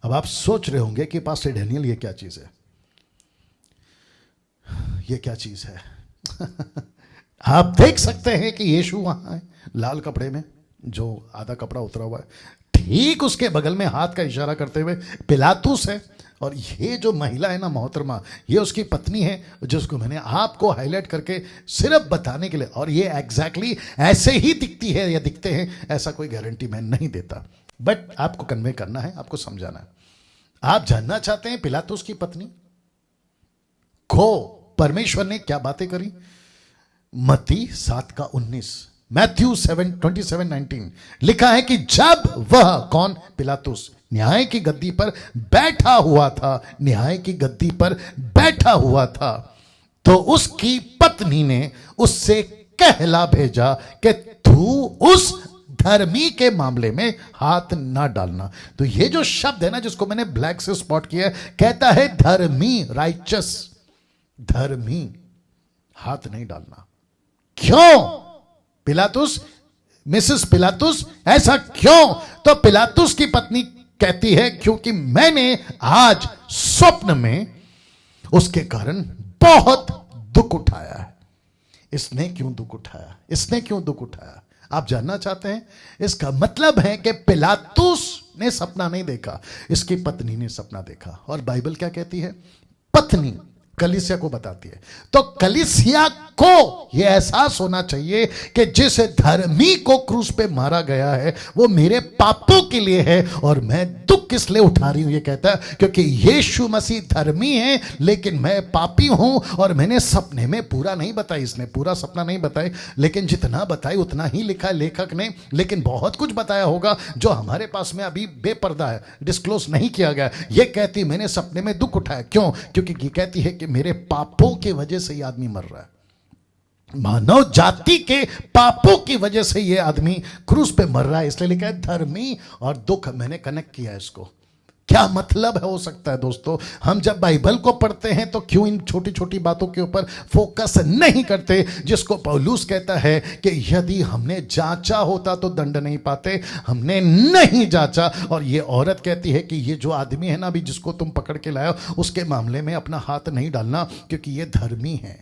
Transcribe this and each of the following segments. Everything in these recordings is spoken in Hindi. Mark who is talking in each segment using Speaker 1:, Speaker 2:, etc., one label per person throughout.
Speaker 1: अब आप सोच रहे होंगे कि पास्टर डैनियल ये क्या चीज है, ये क्या चीज है। आप देख सकते हैं कि यीशु वहां है लाल कपड़े में, जो आधा कपड़ा उतरा हुआ है, ठीक उसके बगल में हाथ का इशारा करते हुए पिलातुस है। और ये जो महिला है ना मोहतरमा, ये उसकी पत्नी है, जिसको मैंने आपको हाईलाइट करके सिर्फ बताने के लिए, और ये एग्जैक्टली ऐसे ही दिखती है या दिखते हैं, ऐसा कोई गारंटी मैं नहीं देता, बट आपको कन्वे करना है, आपको समझाना है। आप जानना चाहते हैं पिलातुस की पत्नी को परमेश्वर ने क्या बातें करी? मत्ती 7:19, मैथ्यू 7:27-19 लिखा है कि जब वह कौन, पिलातुस, न्याय की गद्दी पर बैठा हुआ था, न्याय की गद्दी पर बैठा हुआ था, तो उसकी पत्नी ने उससे कहला भेजा कि तू उस धर्मी के मामले में हाथ ना डालना। तो ये जो शब्द है ना, जिसको मैंने ब्लैक से स्पॉट किया है, कहता है धर्मी, राइचस, धर्मी, हाथ नहीं डालना। क्यों पिलातुस, मिसेस पिलातुस, ऐसा क्यों? तो पिलातुस की पत्नी कहती है क्योंकि मैंने आज स्वप्न में उसके कारण बहुत दुख उठाया है। इसने क्यों दुख उठाया? इसने क्यों दुख उठाया? आप जानना चाहते हैं? इसका मतलब है कि पिलातुस ने सपना नहीं देखा, इसकी पत्नी ने सपना देखा। और बाइबल क्या कहती है? पत्नी कलीसिया को बताती है। तो कलीसिया को यह एहसास होना चाहिए कि जिस धर्मी को क्रूस पे मारा गया है वो मेरे पापों के लिए है, और मैं दुख किस लिए उठा रही हूं? ये कहता है क्योंकि यीशु मसीह धर्मी है लेकिन मैं पापी हूं। और मैंने सपने में पूरा नहीं बताई, इसने पूरा सपना नहीं बताई, लेकिन जितना बताई उतना ही लिखा है लेखक ने। लेकिन बहुत कुछ बताया होगा जो हमारे पास में अभी बेपर्दा है, डिस्क्लोज नहीं किया गया। ये कहती मैंने सपने में दुख उठाया। क्यों? क्योंकि ये कहती है कि मेरे पापों की वजह से ये आदमी मर रहा है, मानव जाति के पापों की वजह से ये आदमी क्रूस पे मर रहा है, इसलिए लिखा है धर्मी और दुख। मैंने कनेक्ट किया है इसको। क्या मतलब है हो सकता है दोस्तों? हम जब बाइबल को पढ़ते हैं तो क्यों इन छोटी छोटी बातों के ऊपर फोकस नहीं करते, जिसको पौलुस कहता है कि यदि हमने जांचा होता तो दंड नहीं पाते, हमने नहीं जांचा। और ये औरत कहती है कि ये जो आदमी है ना अभी जिसको तुम पकड़ के लाए हो, उसके मामले में अपना हाथ नहीं डालना क्योंकि ये धर्मी है।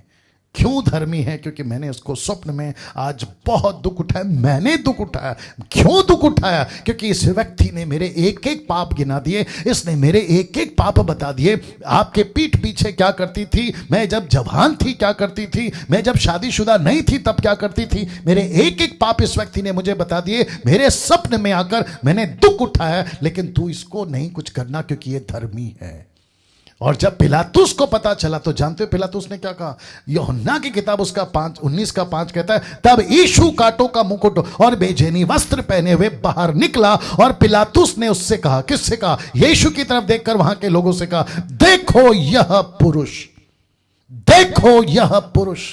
Speaker 1: क्यों धर्मी है? क्योंकि मैंने उसको स्वप्न में आज बहुत दुख उठाया। मैंने दुख उठाया। क्यों दुख उठाया? क्योंकि इस व्यक्ति ने मेरे एक एक पाप गिना दिए, इसने मेरे एक एक पाप बता दिए। आपके पीठ पीछे क्या करती थी, मैं जब जवान थी क्या करती थी, मैं जब शादीशुदा नहीं थी तब क्या करती थी, मेरे एक एक पाप इस व्यक्ति ने मुझे बता दिए। मेरे स्वप्न में आकर मैंने दुख उठाया, लेकिन तू इसको नहीं कुछ करना क्योंकि ये धर्मी है। और जब पिलातुस को पता चला तो जानते हो पिलातुस ने क्या कहा? यूहन्ना की किताब उसका 19:5 कहता है, तब यीशु कांटों का मुकुट और बेचैनी वस्त्र पहने हुए बाहर निकला, और पिलातुस ने उससे कहा, किससे कहा? यीशु की तरफ देखकर वहां के लोगों से कहा, देखो यह पुरुष, देखो यह पुरुष।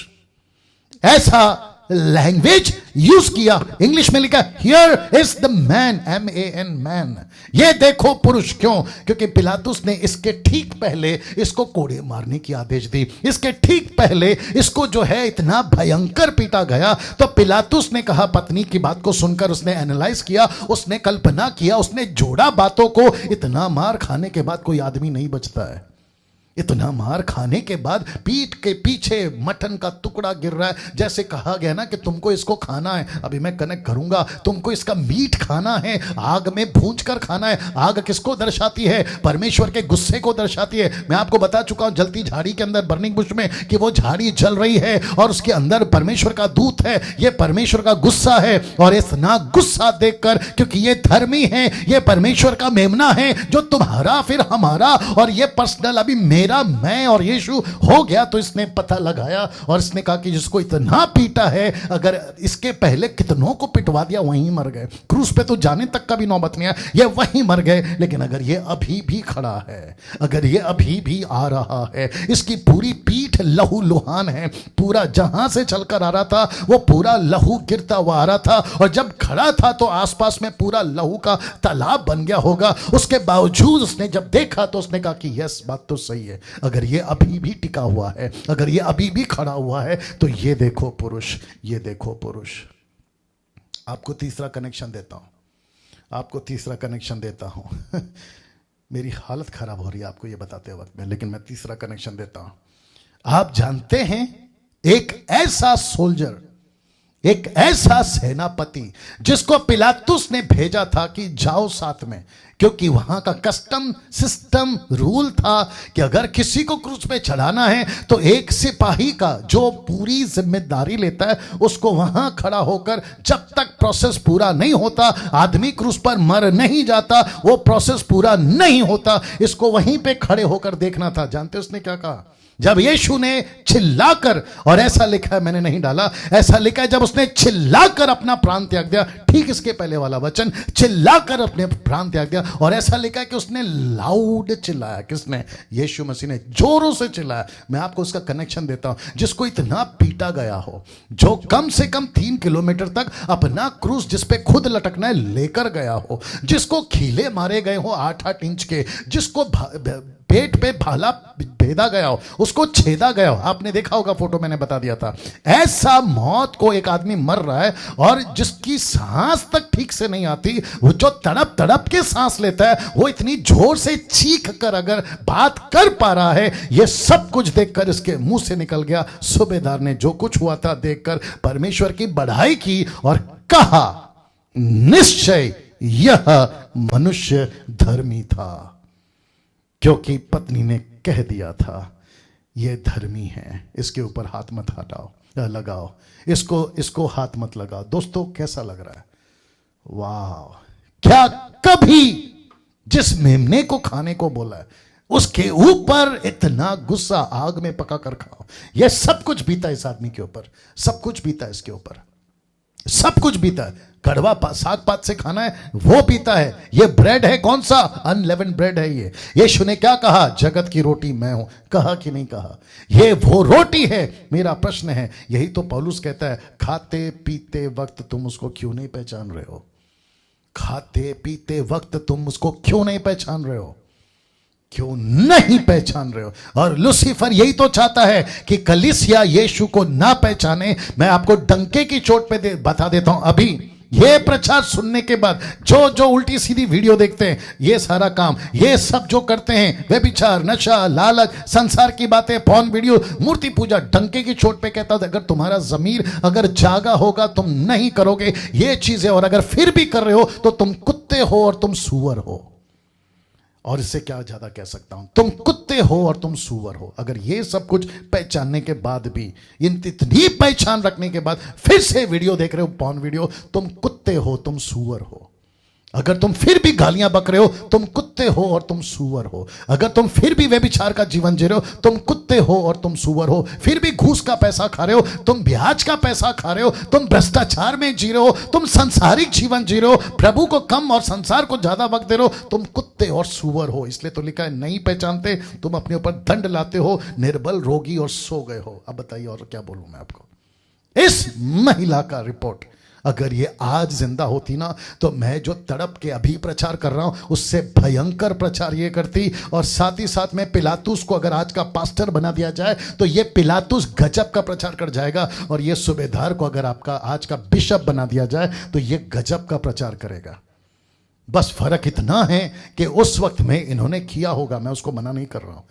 Speaker 1: ऐसा लैंग्वेज यूज किया। इंग्लिश में लिखा here is the man, MAN, man. ये देखो पुरुष। क्यों? क्योंकि पिलातुस ने इसके ठीक पहले इसको कोड़े मारने की आदेश दी। इसके ठीक पहले इसको जो है इतना भयंकर पीटा गया। तो पिलातुस ने कहा, पत्नी की बात को सुनकर उसने एनालाइज किया, उसने कल्पना किया, उसने जोड़ा बातों को। इतना मार खाने के बाद कोई आदमी नहीं बचता है। इतना मार खाने के बाद पीठ के पीछे मटन का टुकड़ा गिर रहा है। जैसे कहा गया ना कि तुमको इसको खाना है, अभी मैं कनेक्ट करूंगा, तुमको इसका मीट खाना है, आग में भूंज कर खाना है। आग किसको दर्शाती है? परमेश्वर के गुस्से को दर्शाती है। मैं आपको बता चुका हूं जलती झाड़ी के अंदर, बर्निंग बुश में, कि वो झाड़ी जल रही है और उसके अंदर परमेश्वर का दूत है। ये परमेश्वर का गुस्सा है। और इतना गुस्सा देखकर, क्योंकि ये धर्मी है, ये परमेश्वर का मेमना है, जो तुम्हारा फिर हमारा और ये पर्सनल अभी मेरा, मैं और यीशु हो गया। तो इसने पता लगाया और इसने कहा कि जिसको इतना पीटा है, अगर इसके पहले कितनों को पिटवा दिया, वहीं मर गए। क्रूस पे तो जाने तक का भी नौबत नहीं है, ये वहीं मर गए। लेकिन अगर ये अभी भी खड़ा है, अगर ये अभी भी आ रहा है, इसकी पूरी पीठ लहू लुहान है, पूरा जहां से चलकर आ रहा था वो पूरा लहू गिरता हुआ आ रहा था। और जब खड़ा था तो आसपास में पूरा लहू का तालाब बन गया होगा। उसके बावजूद उसने जब देखा तो उसने कहा कि यस, बात तो सही है। अगर ये अभी भी टिका हुआ है, अगर ये अभी भी खड़ा हुआ है, तो ये देखो पुरुष, ये देखो पुरुष। आपको तीसरा कनेक्शन देता हूं, आपको तीसरा कनेक्शन देता हूं। मेरी हालत खराब हो रही है आपको ये बताते वक्त में, लेकिन मैं तीसरा कनेक्शन देता हूं। आप जानते हैं एक ऐसा सोल्जर, एक ऐसा सेनापति जिसको पिलातुस ने भेजा था कि जाओ साथ में, क्योंकि वहां का कस्टम सिस्टम रूल था कि अगर किसी को क्रूस पे चढ़ाना है तो एक सिपाही का जो पूरी जिम्मेदारी लेता है उसको वहां खड़ा होकर, जब तक प्रोसेस पूरा नहीं होता, आदमी क्रूस पर मर नहीं जाता, वो प्रोसेस पूरा नहीं होता, इसको वहीं पे खड़े होकर देखना था। जानते उसने क्या कहा? जब यीशु ने चिल्लाकर, और ऐसा लिखा है, मैंने नहीं डाला, ऐसा लिखा है जब उसने चिल्लाकर अपना प्राण त्याग दिया, ठीक इसके पहले वाला वचन, चिल्लाकर अपने प्राण त्याग दिया, और ऐसा लिखा है कि उसने लाउड चिल्लाया। किसने? यीशु मसीह ने जोरों से चिल्लाया। मैं आपको उसका कनेक्शन देता हूं। जिसको इतना पीटा गया हो, जो कम से कम 3 किलोमीटर तक अपना क्रूस जिस पे खुद लटकना है लेकर गया हो, जिसको खीले मारे गए हो 8-8 इंच के, जिसको पेट पे भाला भेदा गया हो, उसको छेदा गया हो, आपने देखा होगा फोटो, मैंने बता दिया था। ऐसा मौत को एक आदमी मर रहा है और जिसकी सांस तक ठीक से नहीं आती, वो जो तड़प तड़प के सांस लेता है, वो इतनी जोर से चीख कर अगर बात कर पा रहा है, ये सब कुछ देखकर इसके मुंह से निकल गया। सूबेदार ने जो कुछ हुआ था देखकर परमेश्वर की बढ़ाई की और कहा, निश्चय यह मनुष्य धर्मी था, क्योंकि पत्नी ने कह दिया था ये धर्मी है, इसके ऊपर हाथ मत हटाओ, लगाओ, इसको हाथ मत लगाओ। दोस्तों कैसा लग रहा है? वाह! क्या कभी जिस मेमने को खाने को बोला है उसके ऊपर इतना गुस्सा आग में पका कर खाओ? यह सब कुछ बीता इस आदमी के ऊपर, सब कुछ बीता इसके ऊपर, सब कुछ बीता है। कड़वा साग पात से खाना है वो पीता है। ये ब्रेड है, कौन सा? अनलेवेंड ब्रेड है ये। यीशु ने क्या कहा? जगत की रोटी मैं हूं। कहा कि नहीं कहा? ये वो रोटी है। मेरा प्रश्न है, यही तो पौलुस कहता है, खाते पीते वक्त तुम उसको क्यों नहीं पहचान रहे हो? खाते पीते वक्त तुम उसको क्यों नहीं पहचान रहे हो? क्यों नहीं पहचान रहे हो? और लूसीफर यही तो चाहता है कि कलीसिया यीशु को ना पहचाने। मैं आपको डंके की चोट पे बता देता हूं, अभी ये प्रचार सुनने के बाद जो जो उल्टी सीधी वीडियो देखते हैं, ये सारा काम, ये सब जो करते हैं, व्यभिचार, नशा, लालच, संसार की बातें, पॉर्न वीडियो, मूर्ति पूजा, डंके की चोट पे कहता था, अगर तुम्हारा जमीर अगर जागा होगा तुम नहीं करोगे ये चीजें, और अगर फिर भी कर रहे हो तो तुम कुत्ते हो और तुम सूअर हो। और इससे क्या ज्यादा कह सकता हूं? तुम कुत्ते हो और तुम सूअर हो। अगर ये सब कुछ पहचानने के बाद भी, इतनी पहचान रखने के बाद फिर से वीडियो देख रहे हो, पॉर्न वीडियो, तुम कुत्ते हो, तुम सूअर हो। अगर तुम फिर भी गालियां बक रहे हो, तुम कुत्ते हो और तुम सूअर हो। अगर तुम फिर भी व्यभिचार का जीवन जी रहे हो, तुम कुत्ते हो और तुम सूअर हो। फिर भी घूस का पैसा खा रहे हो, तुम ब्याज का पैसा खा रहे हो, तुम भ्रष्टाचार में जी रहे हो, तुम सांसारिक जीवन जी रहे हो, प्रभु को कम और संसार को ज्यादा वक्त दे रहे हो, तुम कुत्ते और सूअर हो। इसलिए तो लिखा है, नहीं पहचानते, तुम अपने ऊपर दंड लाते हो, निर्बल, रोगी और सो गए हो। अब बताइए और क्या बोलूं मैं आपको? इस महिला का रिपोर्ट अगर ये आज जिंदा होती ना, तो मैं जो तड़प के अभी प्रचार कर रहा हूं उससे भयंकर प्रचार ये करती। और साथ ही साथ में पिलातुस को अगर आज का पास्टर बना दिया जाए तो ये पिलातुस गजब का प्रचार कर जाएगा, और ये सूबेदार को अगर आपका आज का बिशप बना दिया जाए तो ये गजब का प्रचार करेगा। बस फर्क इतना है कि उस वक्त में इन्होंने किया होगा, मैं उसको मना नहीं कर रहा हूं,